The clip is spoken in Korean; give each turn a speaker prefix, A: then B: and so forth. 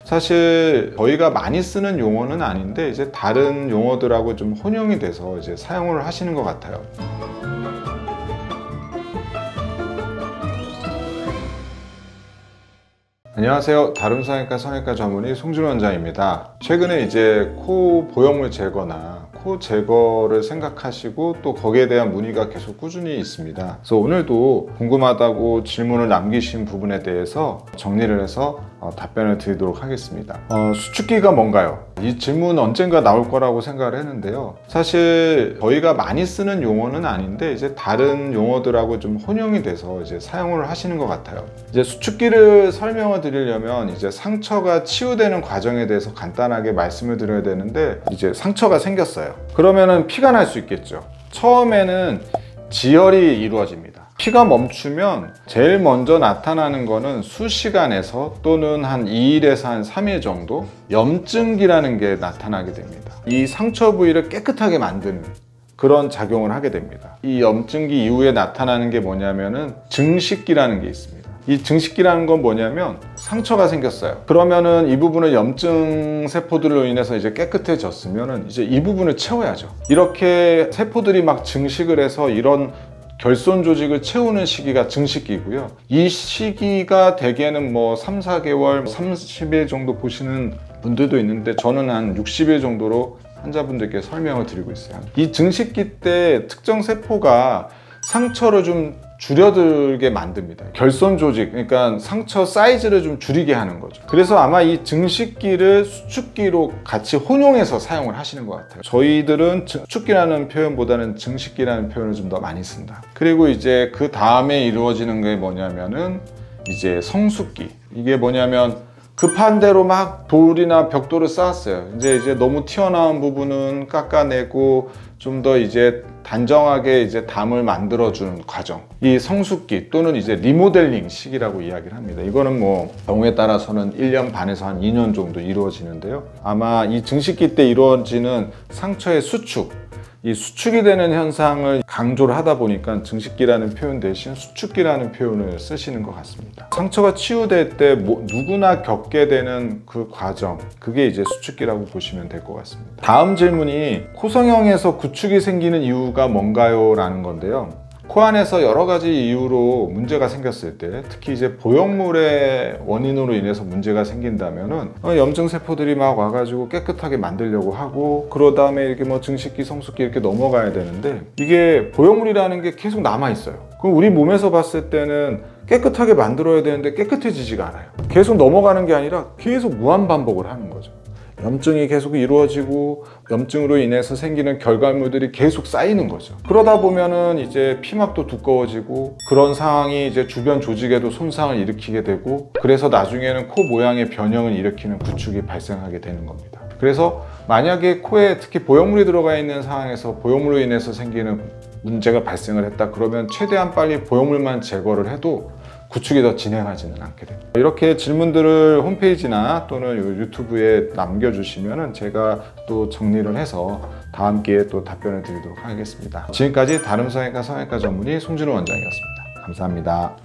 A: 사실 저희가 많이 쓰는 용어는 아닌데 이제 다른 용어들하고 좀 혼용이 돼서 이제 사용을 하시는 것 같아요. 안녕하세요. 다림성형외과 성형외과 전문의 송준호 원장입니다. 최근에 이제 코 보형물 제거나 코 제거를 생각하시고 또 거기에 대한 문의가 계속 꾸준히 있습니다. 그래서 오늘도 궁금하다고 질문을 남기신 부분에 대해서 정리를 해서 답변을 드리도록 하겠습니다. 수축기가 뭔가요? 이 질문 언젠가 나올 거라고 생각을 했는데요. 사실 저희가 많이 쓰는 용어는 아닌데 이제 다른 용어들하고 좀 혼용이 돼서 이제 사용을 하시는 것 같아요. 이제 수축기를 설명을 드리려면 이제 상처가 치유되는 과정에 대해서 간단하게 말씀을 드려야 되는데, 이제 상처가 생겼어요. 그러면은 피가 날 수 있겠죠. 처음에는 지혈이 이루어집니다. 피가 멈추면 제일 먼저 나타나는 거는 수시간에서 또는 한 2일에서 한 3일 정도 염증기라는 게 나타나게 됩니다. 이 상처 부위를 깨끗하게 만드는 그런 작용을 하게 됩니다. 이 염증기 이후에 나타나는 게 뭐냐면은 증식기라는 게 있습니다. 이 증식기라는 건 뭐냐면 상처가 생겼어요. 그러면은 이 부분을 염증 세포들로 인해서 이제 깨끗해졌으면은 이제 이 부분을 채워야죠. 이렇게 세포들이 막 증식을 해서 이런 결손 조직을 채우는 시기가 증식기고요. 이 시기가 대개는 뭐 3, 4개월, 30일 정도 보시는 분들도 있는데 저는 한 60일 정도로 환자분들께 설명을 드리고 있어요. 이 증식기 때 특정 세포가 상처를 좀 줄여들게 만듭니다. 결손 조직, 그러니까 상처 사이즈를 좀 줄이게 하는 거죠. 그래서 아마 이 증식기를 수축기로 같이 혼용해서 사용을 하시는 것 같아요. 저희들은 수축기라는 표현보다는 증식기라는 표현을 좀 더 많이 쓴다. 그리고 이제 그 다음에 이루어지는 게 뭐냐면은 이제 성숙기. 이게 뭐냐면 급한 대로 막 돌이나 벽돌을 쌓았어요. 이제 너무 튀어나온 부분은 깎아내고 좀 더 이제 단정하게 이제 담을 만들어주는 과정. 이 성숙기 또는 이제 리모델링 시기라고 이야기를 합니다. 이거는 뭐 경우에 따라서는 1년 반에서 한 2년 정도 이루어지는데요. 아마 이 증식기 때 이루어지는 상처의 수축, 이 수축이 되는 현상을 강조를 하다 보니까 증식기라는 표현 대신 수축기라는 표현을 쓰시는 것 같습니다. 상처가 치유될 때 누구나 겪게 되는 그 과정, 그게 이제 수축기라고 보시면 될 것 같습니다. 다음 질문이 코성형에서 구축이 생기는 이유가 뭔가요? 라는 건데요. 코 안에서 여러 가지 이유로 문제가 생겼을 때, 특히 이제 보형물의 원인으로 인해서 문제가 생긴다면은 염증 세포들이 막 와가지고 깨끗하게 만들려고 하고, 그러 다음에 이렇게 뭐 증식기, 성숙기 이렇게 넘어가야 되는데, 이게 보형물이라는 게 계속 남아 있어요. 그럼 우리 몸에서 봤을 때는 깨끗하게 만들어야 되는데 깨끗해지지가 않아요. 계속 넘어가는 게 아니라 계속 무한 반복을 하는 거죠. 염증이 계속 이루어지고 염증으로 인해서 생기는 결과물들이 계속 쌓이는 거죠. 그러다 보면은 이제 피막도 두꺼워지고 그런 상황이 이제 주변 조직에도 손상을 일으키게 되고, 그래서 나중에는 코 모양의 변형을 일으키는 구축이 발생하게 되는 겁니다. 그래서 만약에 코에 특히 보형물이 들어가 있는 상황에서 보형물로 인해서 생기는 문제가 발생을 했다 그러면 최대한 빨리 보형물만 제거를 해도 구축이 더 진행하지는 않게 됩니다. 이렇게 질문들을 홈페이지나 또는 유튜브에 남겨주시면 제가 또 정리를 해서 다음 기회에 또 답변을 드리도록 하겠습니다. 지금까지 다림성형외과 성형외과 전문의 송준호 원장이었습니다. 감사합니다.